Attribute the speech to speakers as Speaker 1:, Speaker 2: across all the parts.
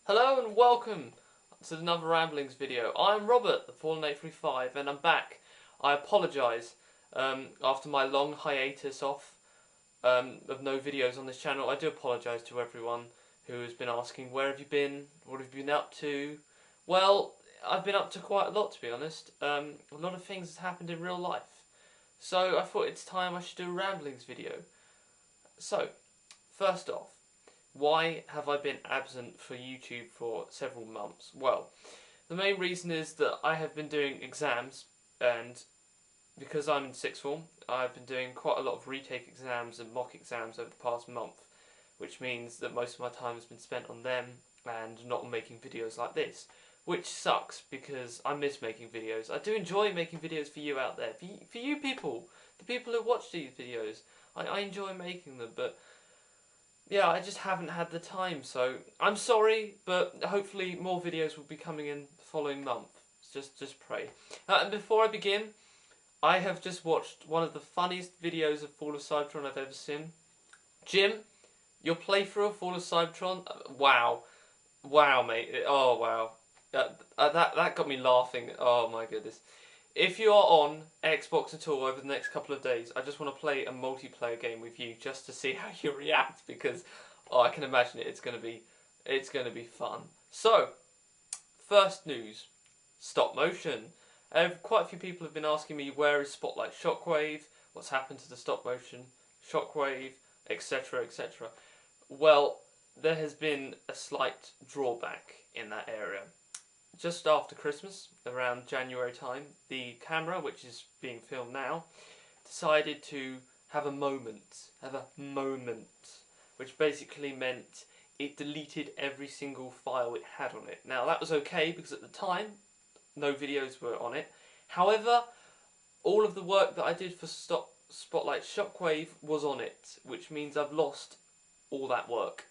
Speaker 1: Hello and welcome to another Ramblings video. I'm Robert, the Thefallen835, and I'm back. I apologise after my long hiatus off of no videos on this channel. I do apologise to everyone who has been asking, where have you been? What have you been up to? Well, I've been up to quite a lot, to be honest. A lot of things have happened in real life. So I thought it's time I should do a Ramblings video. So, first off, why have I been absent for YouTube for several months? Well, the main reason is that I have been doing exams, and because I'm in sixth form, I've been doing quite a lot of retake exams and mock exams over the past month, which means that most of my time has been spent on them and not on making videos like this, which sucks because I miss making videos. I do enjoy making videos for you out there, for you people, the people who watch these videos. I enjoy making them, but yeah, I just haven't had the time, so I'm sorry, but hopefully more videos will be coming in the following month. Just pray. And before I begin, I have just watched one of the funniest videos of Fall of Cybertron I've ever seen. Jim, your playthrough of Fall of Cybertron, wow, mate, oh wow, that got me laughing. Oh my goodness. If you are on Xbox at all over the next couple of days, I just want to play a multiplayer game with you just to see how you react, because I can imagine it's going to be fun. So, first news, stop motion. Quite a few people have been asking me, where is Spotlight Shockwave? What's happened to the stop motion Shockwave, etc., etc. Well, there has been a slight drawback in that area. Just after Christmas, around January time, the camera, which is being filmed now, decided to have a moment, which basically meant it deleted every single file it had on it. Now that was okay because at the time, no videos were on it. However, all of the work that I did for Spotlight Shockwave was on it, which means I've lost all that work.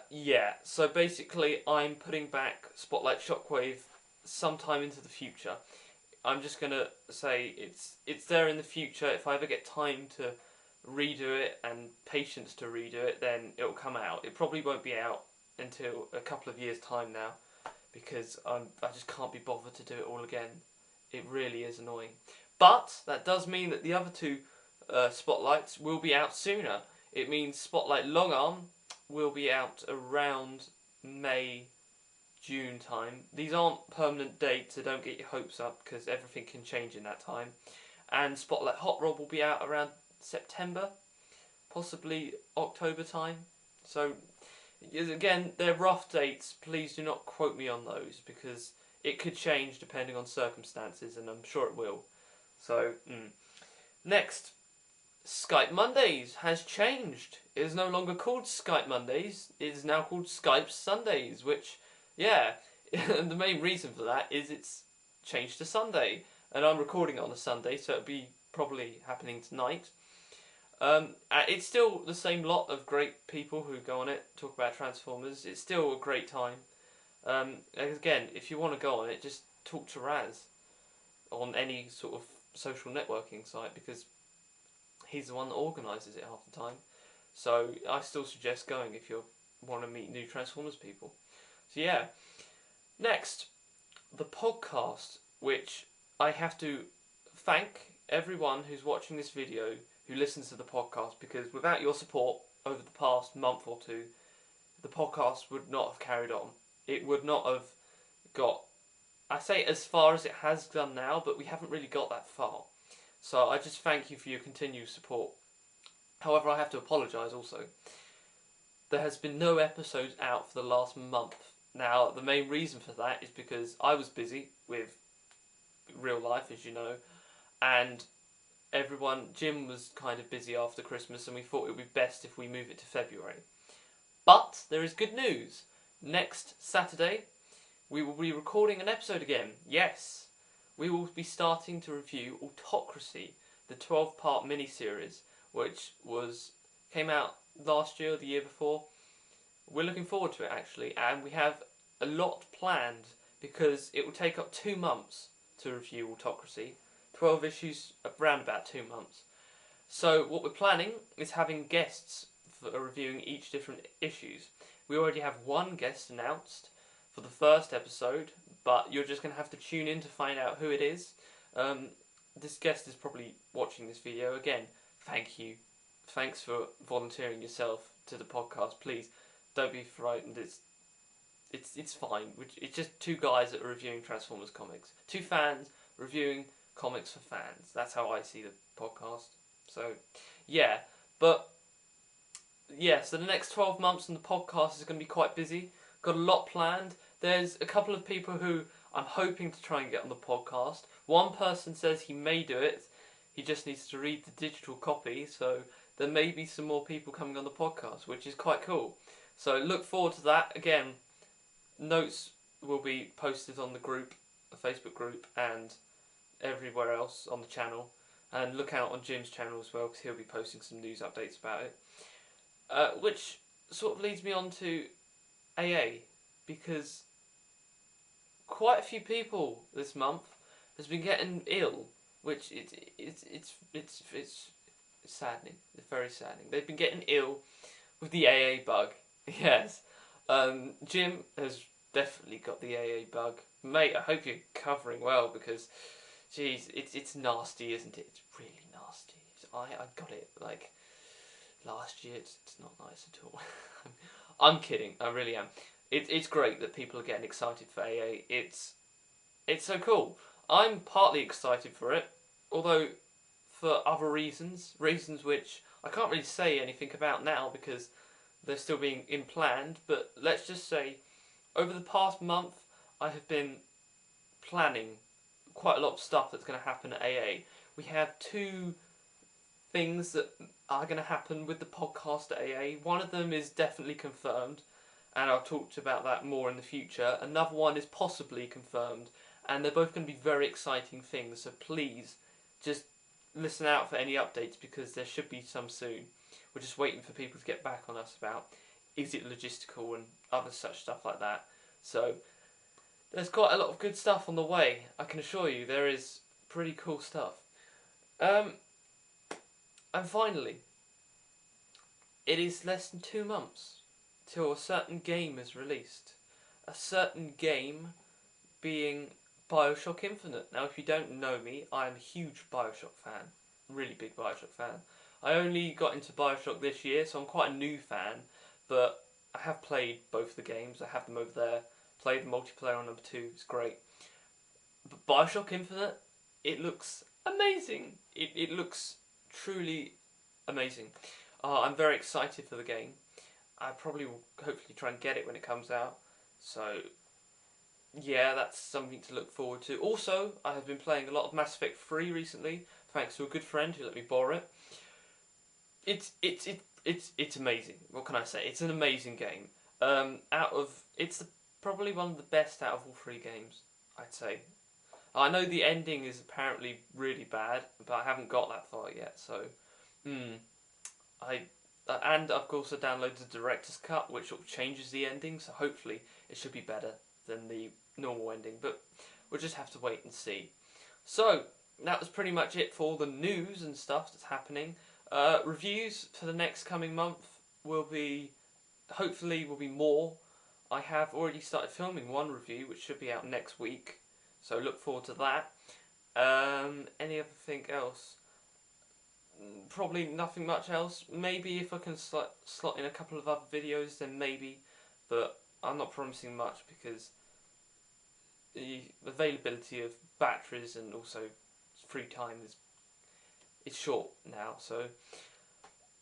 Speaker 1: Yeah, so basically I'm putting back Spotlight Shockwave sometime into the future. I'm just going to say it's there in the future. If I ever get time to redo it and patience to redo it, then it will come out. It probably won't be out until a couple of years' time now, because I just can't be bothered to do it all again. It really is annoying. But that does mean that the other two Spotlights will be out sooner. It means Spotlight Long Arm will be out around May, June time. These aren't permanent dates, so don't get your hopes up, because everything can change in that time. And Spotlight Hot Rod will be out around September, possibly October time. So, again, they're rough dates. Please do not quote me on those, because it could change depending on circumstances, and I'm sure it will. So, next. Skype Mondays has changed. It is no longer called Skype Mondays. It is now called Skype Sundays, which, yeah, the main reason for that is it's changed to Sunday. And I'm recording it on a Sunday, so it'll be probably happening tonight. It's still the same lot of great people who go on it, talk about Transformers. It's still a great time. Again, if you want to go on it, just talk to Raz on any sort of social networking site, because he's the one that organises it half the time. So I still suggest going if you want to meet new Transformers people. So yeah. Next, the podcast, which I have to thank everyone who's watching this video, who listens to the podcast, because without your support over the past month or two, the podcast would not have carried on. It would not have got, I say as far as it has done now, but we haven't really got that far. So I just thank you for your continued support. However, I have to apologise also. There has been no episodes out for the last month. Now, the main reason for that is because I was busy with real life, as you know, and Jim was kind of busy after Christmas, and we thought it would be best if we move it to February. But there is good news. Next Saturday, we will be recording an episode again. Yes! We will be starting to review Autocracy, the 12-part mini-series, which came out last year or the year before. We're looking forward to it, actually, and we have a lot planned, because it will take up 2 months to review Autocracy. 12 issues, around about 2 months. So what we're planning is having guests for reviewing each different issues. We already have one guest announced for the first episode, but you're just going to have to tune in to find out who it is. This guest is probably watching this video. Again, thank you. Thanks for volunteering yourself to the podcast. Please, don't be frightened. It's fine. It's just two guys that are reviewing Transformers comics. Two fans reviewing comics for fans. That's how I see the podcast. So, yeah. But, yeah, so the next 12 months on the podcast is going to be quite busy. Got a lot planned. There's a couple of people who I'm hoping to try and get on the podcast. One person says he may do it. He just needs to read the digital copy. So there may be some more people coming on the podcast, which is quite cool. So look forward to that. Again, notes will be posted on the group, the Facebook group, and everywhere else on the channel. And look out on Jim's channel as well, because he'll be posting some news updates about it. Which sort of leads me on to AA, because quite a few people this month has been getting ill, which it's saddening. It's very saddening. They've been getting ill with the AA bug. Yes. Jim has definitely got the AA bug. Mate, I hope you're covering well, because, geez, it's nasty, isn't it? It's really nasty. I got it, like, last year. It's not nice at all. I'm kidding. I really am. It's great that people are getting excited for AA. It's so cool. I'm partly excited for it, although for other reasons which I can't really say anything about now because they're still being planned. But let's just say, over the past month, I have been planning quite a lot of stuff that's going to happen at AA. We have two things that are going to happen with the podcast at AA. One of them is definitely confirmed, and I'll talk about that more in the future. Another one is possibly confirmed, and they're both going to be very exciting things, so please just listen out for any updates, because there should be some soon. We're just waiting for people to get back on us about, is it logistical and other such stuff like that. So there's quite a lot of good stuff on the way, I can assure you. There is pretty cool stuff. And finally, it is less than 2 months till a certain game is released. A certain game being Bioshock Infinite. Now, if you don't know me, I am a huge Bioshock fan. Really big Bioshock fan. I only got into Bioshock this year, so I'm quite a new fan, but I have played both the games. I have them over there. Played the multiplayer on number 2. It's great. But Bioshock Infinite, it looks amazing. It looks truly amazing. I'm very excited for the game. I probably will hopefully try and get it when it comes out. So, yeah, that's something to look forward to. Also, I have been playing a lot of Mass Effect 3 recently, thanks to a good friend who let me borrow it. It's amazing. What can I say? It's an amazing game. It's probably one of the best out of all 3 games, I'd say. I know the ending is apparently really bad, but I haven't got that far yet, so... And I've also downloaded the director's cut, which sort of changes the ending, so hopefully it should be better than the normal ending, but we'll just have to wait and see. So, that was pretty much it for all the news and stuff that's happening. Reviews for the next coming month hopefully will be more. I have already started filming one review, which should be out next week, so look forward to that. Any other thing else? Probably nothing much else. Maybe if I can slot in a couple of other videos, then maybe, but I'm not promising much because the availability of batteries and also free time is short now, so,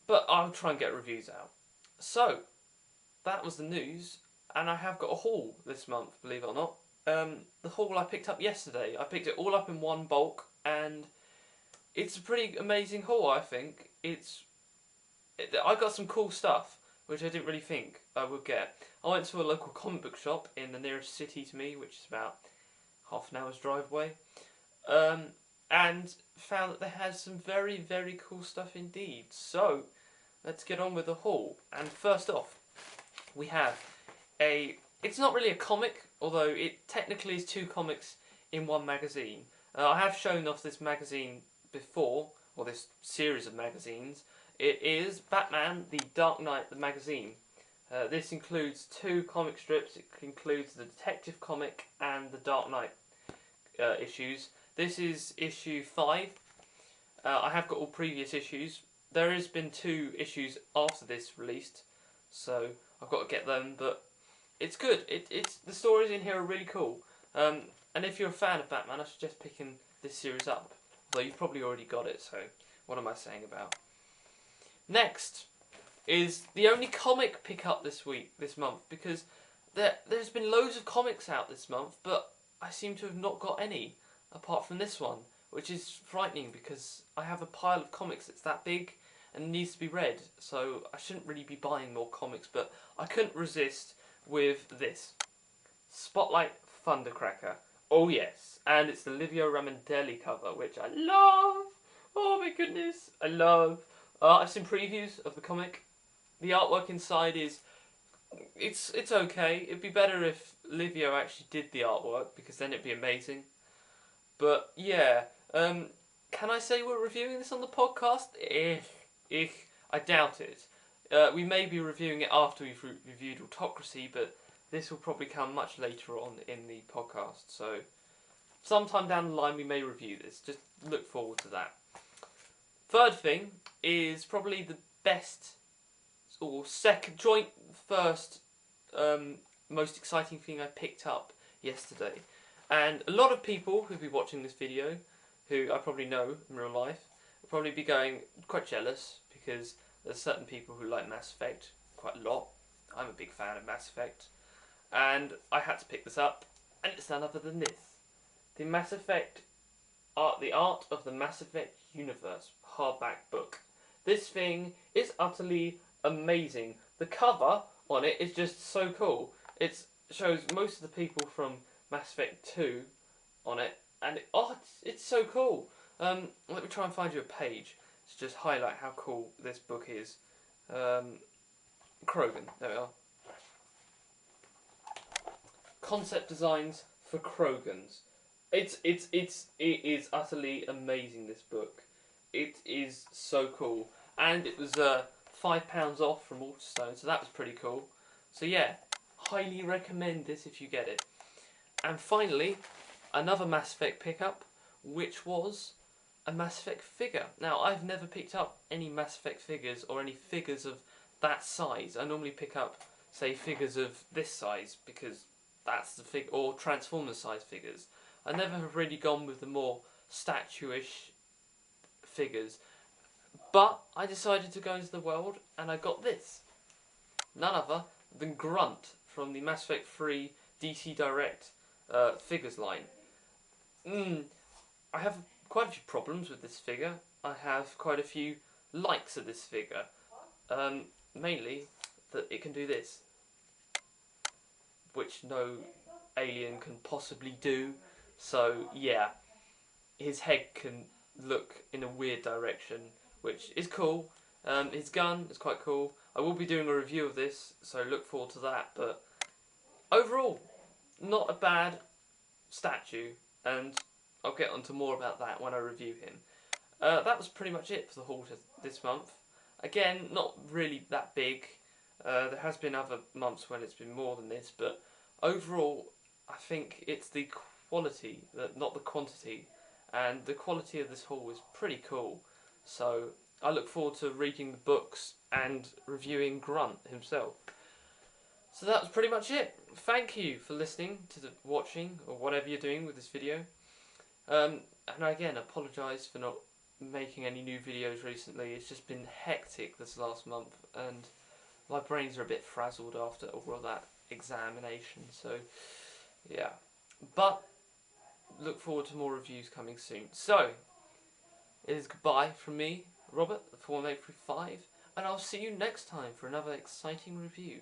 Speaker 1: but I'll try and get reviews out. So that was the news, and I have got a haul this month, believe it or not. The haul I picked up yesterday. I picked it all up in one bulk, and it's a pretty amazing haul, I think. I got some cool stuff, which I didn't really think I would get. I went to a local comic book shop in the nearest city to me, which is about half an hour's drive away, and found that they had some very, very cool stuff indeed. So, let's get on with the haul. And first off, we have it's not really a comic, although it technically is 2 comics in one magazine. I have shown off this magazine before, or this series of magazines. It is Batman: The Dark Knight, the magazine. This includes 2 comic strips. It includes the Detective comic and the Dark Knight issues. This is issue 5. I have got all previous issues. There has been 2 issues after this released, so I've got to get them, but it's good. It's the stories in here are really cool. And if you're a fan of Batman, I suggest picking this series up. Although you've probably already got it, so what am I saying about? Next is the only comic pickup this month, because there's been loads of comics out this month, but I seem to have not got any apart from this one, which is frightening because I have a pile of comics that's that big and needs to be read, so I shouldn't really be buying more comics, but I couldn't resist with this. Spotlight Thundercracker. Oh yes, and it's the Livio Ramondelli cover, which I love. Oh my goodness, I love. I've seen previews of the comic. The artwork inside it's okay. It'd be better if Livio actually did the artwork, because then it'd be amazing. But yeah, can I say we're reviewing this on the podcast? I doubt it. We may be reviewing it after we've reviewed Autocracy, but this will probably come much later on in the podcast. So sometime down the line we may review this. Just look forward to that. Third thing is probably the best, or first most exciting thing I picked up yesterday. And a lot of people who'll be watching this video, who I probably know in real life, will probably be going quite jealous, because there's certain people who like Mass Effect quite a lot. I'm a big fan of Mass Effect. And I had to pick this up, and it's none other than this. The Mass Effect The Art of the Mass Effect Universe hardback book. This thing is utterly amazing. The cover on it is just so cool. It shows most of the people from Mass Effect 2 on it, and it's so cool. Let me try and find you a page to just highlight how cool this book is. Krogan, there we are. Concept designs for Krogans. It is utterly amazing, this book. It is so cool. And it was £5 off from Waterstone, so that was pretty cool. So yeah, highly recommend this if you get it. And finally, another Mass Effect pickup, which was a Mass Effect figure. Now, I've never picked up any Mass Effect figures or any figures of that size. I normally pick up, say, figures of this size, because that's the figure, or Transformers size figures. I never have really gone with the more statue-ish figures. But I decided to go into the world, and I got this. None other than Grunt from the Mass Effect 3 DC Direct figures line. I have quite a few problems with this figure. I have quite a few likes of this figure. Mainly that it can do this, which no alien can possibly do. So yeah, his head can look in a weird direction, which is cool. His gun is quite cool. I will be doing a review of this, so look forward to that. But overall, not a bad statue, and I'll get onto more about that when I review him. That was pretty much it for the haul this month. Again, not really that big. There has been other months when it's been more than this, but overall, I think it's the quality, not the quantity, and the quality of this haul is pretty cool. So I look forward to reading the books and reviewing Grunt himself. So that was pretty much it. Thank you for listening to watching, or whatever you're doing with this video. And again, apologise for not making any new videos recently. It's just been hectic this last month, and my brains are a bit frazzled after all of that examination. So yeah, but look forward to more reviews coming soon. So it is goodbye from me, Robert, the Thefallen835, and I'll see you next time for another exciting review.